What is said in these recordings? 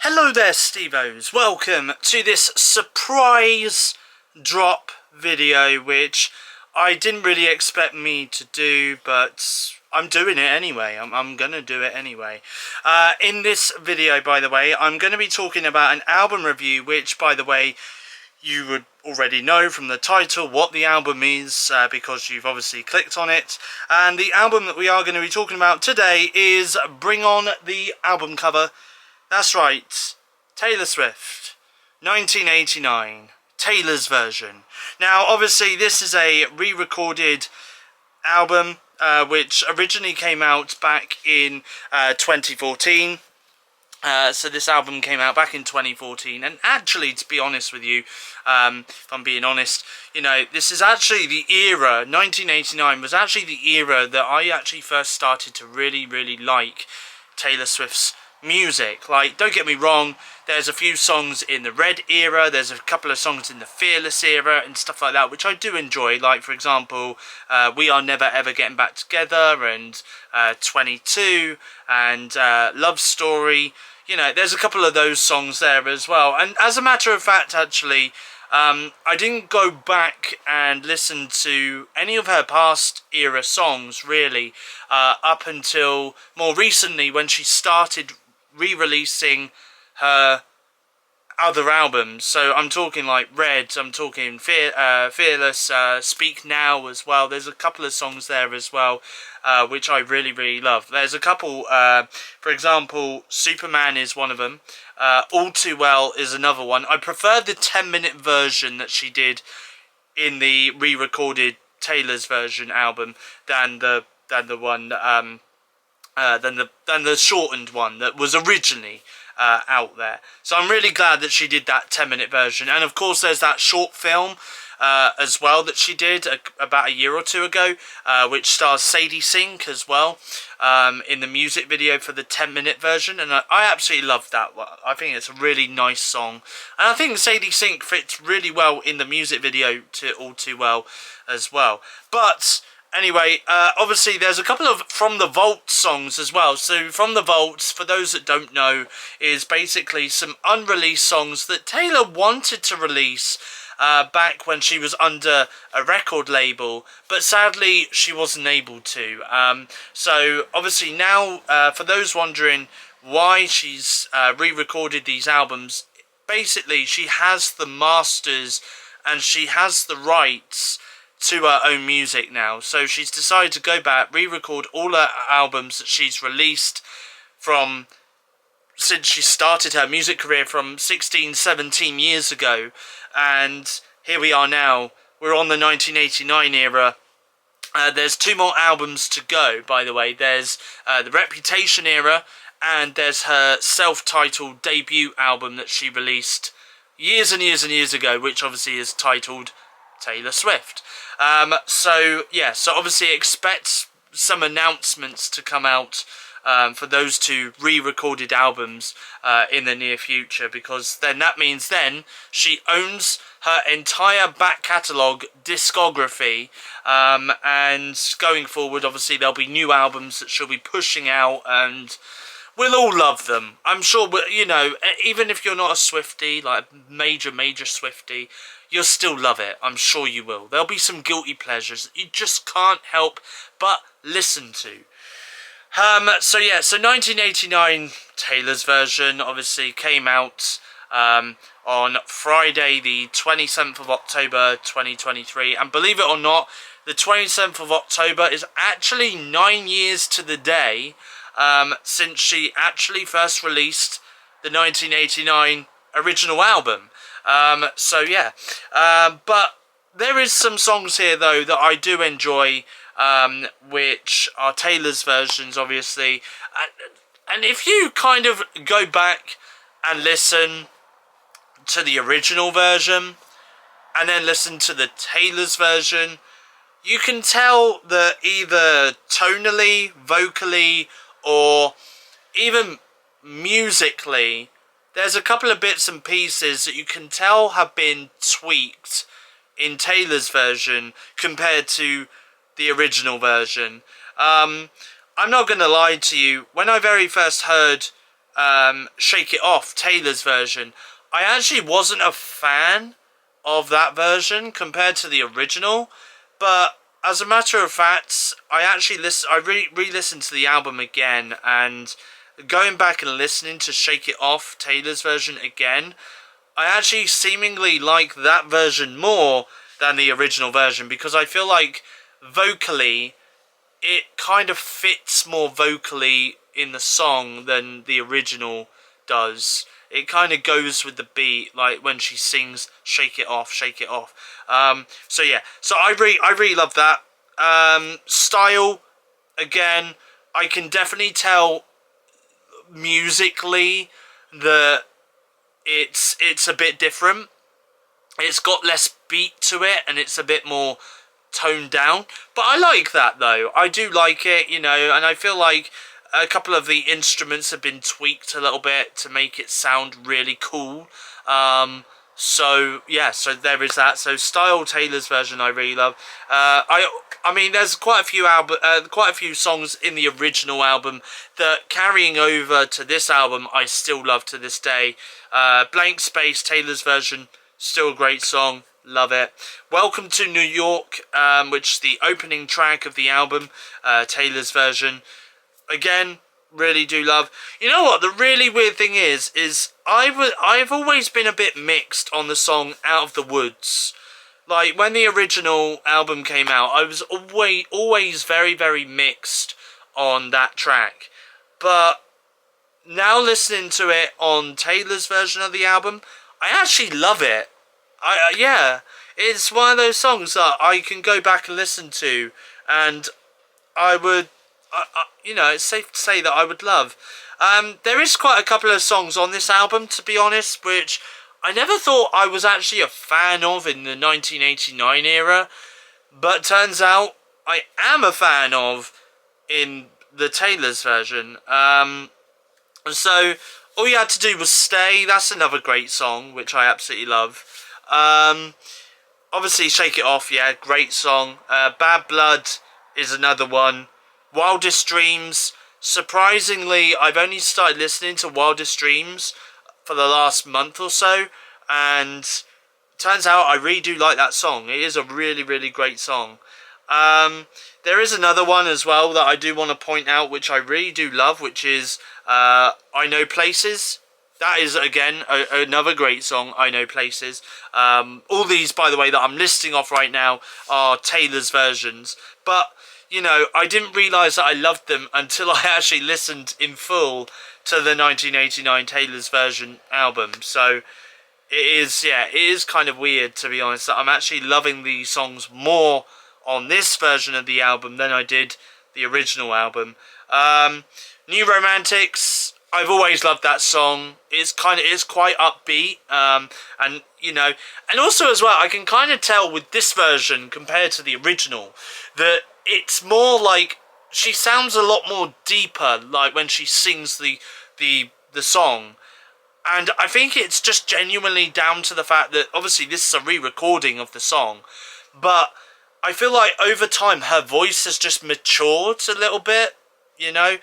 Hello there, Stevos. Welcome to this surprise drop video, which I didn't really expect me to do, but I'm doing it anyway. I'm gonna do it anyway. In this video, by the way, I'm going to be talking about an album review, which, by the way, you would already know from the title what the album is, because you've obviously clicked on it. And the album that we are going to be talking about today is Bring On the album cover. That's right, Taylor Swift, 1989, Taylor's version. Now, obviously, this is a re-recorded album, which originally came out back in 2014. So this album came out back in 2014, and actually, to be honest with you, if I'm being honest, you know, this is actually the era, 1989 was actually the era that I actually first started to really like Taylor Swift's music. Like, don't get me wrong, there's a few songs in the Red era, there's a couple of songs in the Fearless era and stuff like that, which I do enjoy, like, for example, We Are Never Ever Getting Back Together, and 22, and Love Story. You know, there's a couple of those songs there as well. And as a matter of fact, actually, I didn't go back and listen to any of her past era songs, really, up until more recently when she started re-releasing her other albums. So I'm talking like Red, I'm talking Fearless, Speak Now as well. There's a couple of songs there as well, which I really love. There's a couple, for example, Superman is one of them. All Too Well is another one. I prefer the 10-minute version that she did in the re-recorded Taylor's version album than the one than the shortened one that was originally out there. So I'm really glad that she did that 10-minute version. And of course there's that short film as well that she did about a year or two ago, which stars Sadie Sink as well, in the music video for the 10-minute version, and I absolutely love that one. I think it's a really nice song, and I think Sadie Sink fits really well in the music video to All Too Well as well. But anyway, obviously there's a couple of From the Vault songs as well. So From the Vault, for those that don't know, is basically some unreleased songs that Taylor wanted to release back when she was under a record label, but sadly she wasn't able to. So obviously now, for those wondering why she's re-recorded these albums, basically she has the masters and she has the rights to her own music now. So she's decided to go back, re-record all her albums that she's released from since she started her music career from 17 years ago. And here we are now, we're on the 1989 era. There's two more albums to go, by the way. There's the Reputation era, and there's her self-titled debut album that she released years and years ago, which obviously is titled Taylor Swift. So yeah, so obviously expect some announcements to come out for those two re-recorded albums in the near future, because then that means then she owns her entire back catalogue discography, and going forward obviously there'll be new albums that she'll be pushing out, and we'll all love them. I'm sure, you know, even if you're not a Swiftie, like a major Swiftie, you'll still love it. I'm sure you will. There'll be some guilty pleasures that you just can't help but listen to. So yeah, so 1989 Taylor's version obviously came out on Friday the 27th of October 2023, and believe it or not, the 27th of October is actually 9 years to the day since she actually first released the 1989 original album. So yeah, but there is some songs here though that I do enjoy, which are Taylor's versions obviously, and if you kind of go back and listen to the original version and then listen to the Taylor's version, you can tell that either tonally, vocally, or even musically, there's a couple of bits and pieces that you can tell have been tweaked in Taylor's version compared to the original version. I'm not going to lie to you, when I very first heard Shake It Off, Taylor's version. I actually wasn't a fan of that version compared to the original, but as a matter of fact, I actually re-listened to the album again, and going back and listening to Shake It Off, Taylor's version again, I actually seemingly like that version more than the original version, because I feel like vocally it kind of fits more vocally in the song than the original does. It kind of goes with the beat, like when she sings "Shake It Off, Shake It Off." So yeah, so I really love that style. Again, I can definitely tell musically that it's a bit different. It's got less beat to it, and it's a bit more toned down. But I like that, though. I do like it, you know, and I feel like a couple of the instruments have been tweaked a little bit to make it sound really cool. So yeah, so there is that. So Style Taylor's version I really love. I mean, there's quite a few songs in the original album that carrying over to this album I still love to this day. Blank Space, Taylor's version, still a great song. Love it. Welcome to New York, which is the opening track of the album, Taylor's version. Again, really do love. You know what? The really weird thing is I've always been a bit mixed on the song Out of the Woods. Like, when the original album came out, I was always very, very mixed on that track. But now listening to it on Taylor's version of the album, I actually love it. Yeah, it's one of those songs that I can go back and listen to, and I would, you know, it's safe to say that I would love. There is quite a couple of songs on this album, to be honest, which I never thought I was actually a fan of in the 1989 era, but turns out I am a fan of in the Taylor's version. So all you had to do was Stay. That's another great song, which I absolutely love. Obviously Shake It Off, yeah, great song. Bad Blood is another one. Wildest Dreams, surprisingly, I've only started listening to Wildest Dreams for the last month or so, and turns out I really do like that song. It is a really, really great song. There is another one as well that I do want to point out, which I really do love, which is I Know Places. That is, again, another great song, I Know Places. All these, by the way, that I'm listing off right now are Taylor's versions. But, you know, I didn't realise that I loved them until I actually listened in full to the 1989 Taylor's version album. So, it is kind of weird, to be honest, that I'm actually loving these songs more on this version of the album than I did the original album. New Romantics, I've always loved that song. It's quite upbeat, and you know, and also as well, I can kind of tell with this version compared to the original that it's more like she sounds a lot more deeper, like when she sings the song. And I think it's just genuinely down to the fact that obviously this is a re-recording of the song, but I feel like over time her voice has just matured a little bit, you know.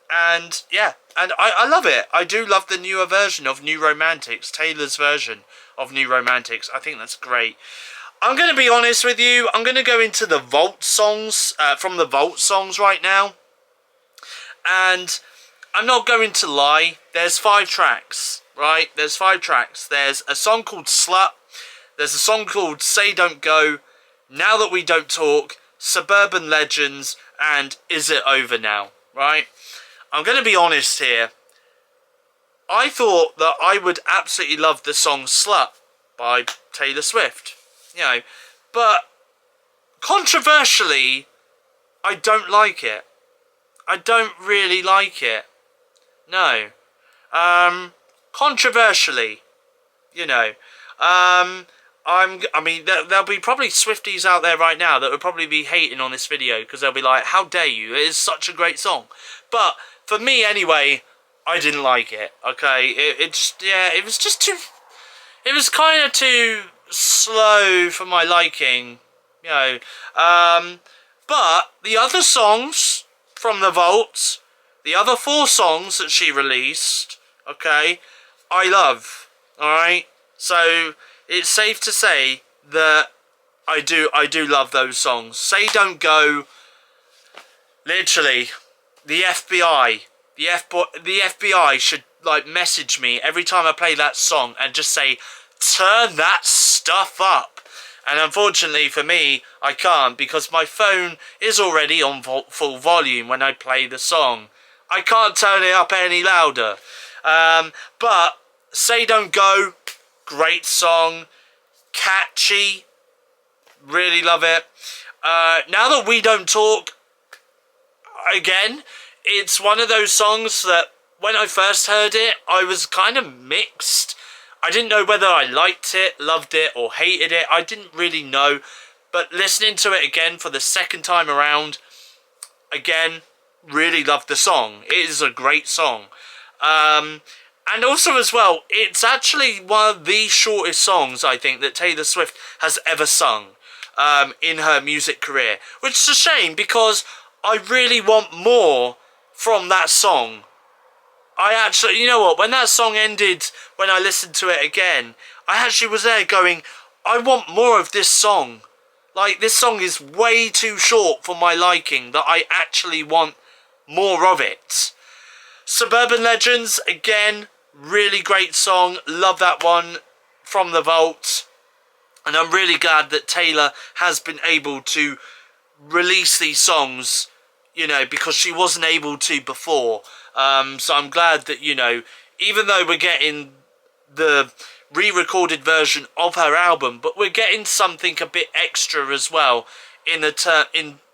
And yeah, and I love it. I do love the newer version of New Romantics, Taylor's version of New Romantics. I think that's great. I'm going to be honest with you. I'm going to go into the Vault songs, from the Vault songs right now. And I'm not going to lie. There's 5 tracks, right? There's 5 tracks. There's a song called Slut. There's a song called Say Don't Go, Now That We Don't Talk, Suburban Legends, and Is It Over Now, right? I'm going to be honest here. I thought that I would absolutely love the song Slut by Taylor Swift, you know, but controversially, I don't like it. I don't really like it. No. Controversially, you know, I mean, there'll be probably Swifties out there right now that would probably be hating on this video because they'll be like, how dare you, it is such a great song. But for me anyway, I didn't like it, okay? It was just too, it was kind of too slow for my liking, you know. But the other songs from the Vault, The other 4 songs that she released, okay, I love. Alright? So it's safe to say that I do love those songs. Say Don't Go, literally, the FBI, the FBI should like message me every time I play that song and just say, turn that stuff up. And unfortunately for me, I can't, because my phone is already on full volume when I play the song. I can't turn it up any louder. But Say Don't Go, great song, catchy, really love it. Now That We Don't Talk, again, it's one of those songs that when I first heard it, I was kind of mixed. I didn't know whether I liked it, loved it, or hated it. I didn't really know. But listening to it again for the second time around, again, really loved the song. It is a great song. And also as well, it's actually one of the shortest songs, I think, that Taylor Swift has ever sung in her music career. Which is a shame, because I really want more from that song. I actually, you know what, when that song ended, when I listened to it again, I actually was there going, I want more of this song. Like, this song is way too short for my liking, that I actually want more of it. Suburban Legends, again, really great song. Love that one from the vault. And I'm really glad that Taylor has been able to release these songs, you know, because she wasn't able to before. So I'm glad that, you know, even though we're getting the re-recorded version of her album, but we're getting something a bit extra as well in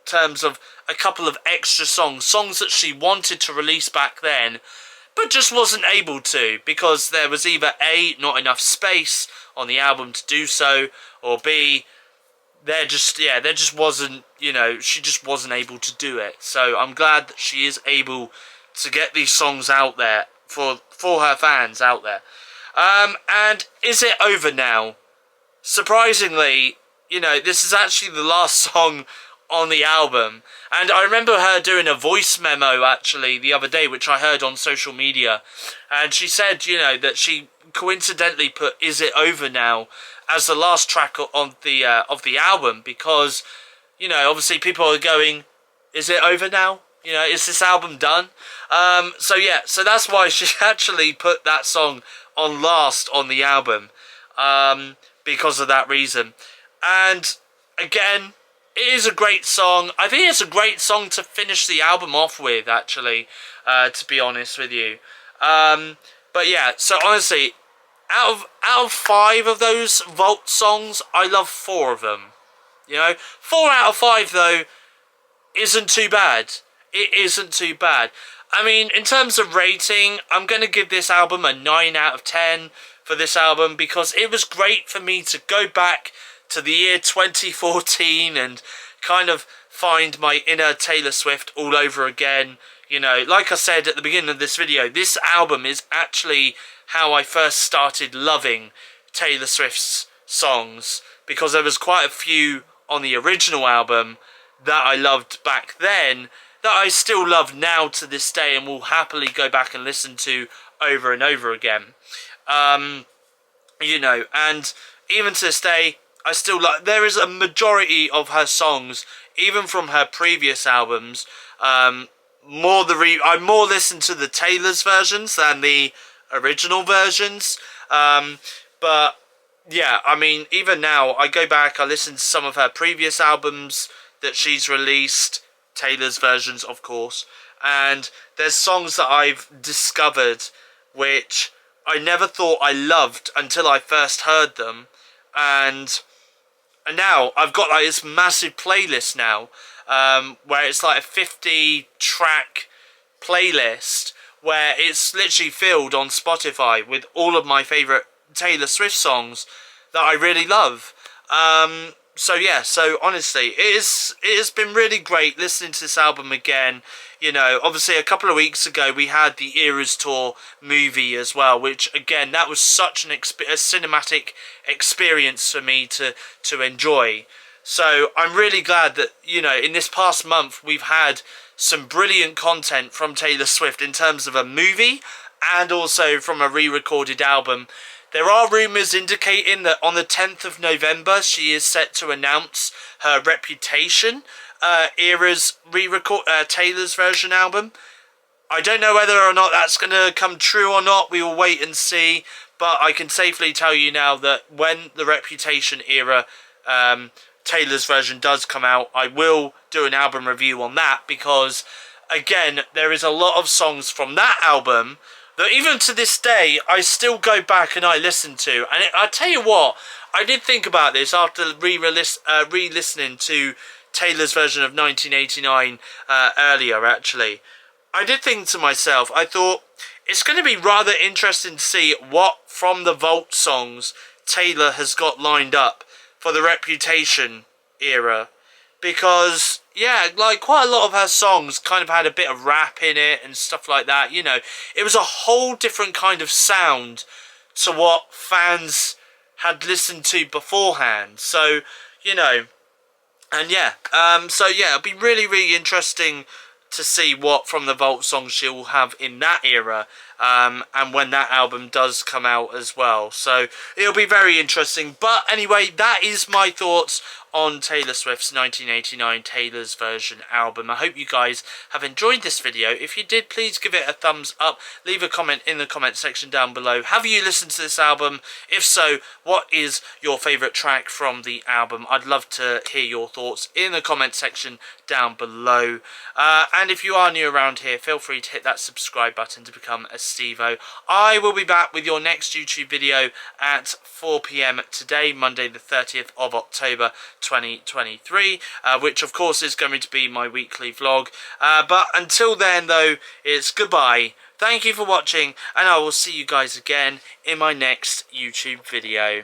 terms of a couple of extra songs that she wanted to release back then, but just wasn't able to, because there was either A, not enough space on the album to do so, or B, there just wasn't, you know, she just wasn't able to do it. So I'm glad that she is able to get these songs out there for her fans out there. And Is It Over Now? Surprisingly, you know, this is actually the last song on the album. And I remember her doing a voice memo, actually, the other day, which I heard on social media. And she said, you know, that she coincidentally put Is It Over Now as the last track of the album, because, you know, obviously people are going, is it over now? You know, is this album done? So yeah, so that's why she actually put that song on last on the album, because of that reason. And again, it is a great song. I think it's a great song to finish the album off with, actually, to be honest with you. But yeah, so honestly, out of 5 of those Vault songs, I love 4 of them. You know, 4 out of 5 though isn't too bad. It isn't too bad. I mean, in terms of rating, I'm going to give this album a 9 out of 10 for this album, because it was great for me to go back to the year 2014 and kind of find my inner Taylor Swift all over again. You know, like I said at the beginning of this video, this album is actually how I first started loving Taylor Swift's songs, because there was quite a few on the original album that I loved back then that I still love now to this day and will happily go back and listen to over and over again. You know, and even to this day, I still like, there is a majority of her songs, even from her previous albums, I more listen to the Taylor's versions than the original versions. But yeah, I mean, even now, I go back, I listen to some of her previous albums that she's released, Taylor's versions, of course, and there's songs that I've discovered which I never thought I loved until I first heard them, and now I've got like this massive playlist now, where it's like a 50-track playlist where it's literally filled on Spotify with all of my favourite Taylor Swift songs that I really love. So yeah, so honestly, it has been really great listening to this album again. You know, obviously a couple of weeks ago we had the Eras Tour movie as well, which again, that was such a cinematic experience for me to enjoy. So I'm really glad that, you know, in this past month we've had some brilliant content from Taylor Swift in terms of a movie and also from a re-recorded album. There are rumours indicating that on the 10th of November she is set to announce her Reputation era's Taylor's version album. I don't know whether or not that's going to come true or not. We will wait and see. But I can safely tell you now that when the Reputation era Taylor's version does come out, I will do an album review on that, because again, there is a lot of songs from that album that even to this day I still go back and I listen to. And I tell you what, I did think about this after re-listening to Taylor's version of 1989 earlier actually. I did think to myself, I thought it's going to be rather interesting to see what from the Vault songs Taylor has got lined up for the Reputation era, because yeah, like quite a lot of her songs kind of had a bit of rap in it and stuff like that, you know. It was a whole different kind of sound to what fans had listened to beforehand. So, you know, and yeah, so yeah, it'll be really, really interesting to see what from the Vault songs she will have in that era, and when that album does come out as well. So it'll be very interesting. But anyway, that is my thoughts on Taylor Swift's 1989 Taylor's Version album. I hope you guys have enjoyed this video. If you did, please give it a thumbs up. Leave a comment in the comment section down below. Have you listened to this album? If so, what is your favourite track from the album? I'd love to hear your thoughts in the comment section down below. And if you are new around here, feel free to hit that subscribe button to become a Stevo. I will be back with your next YouTube video at 4 PM today, Monday the 30th of October 2023, which of course is going to be my weekly vlog. But until then though, it's goodbye. Thank you for watching, and I will see you guys again in my next YouTube video.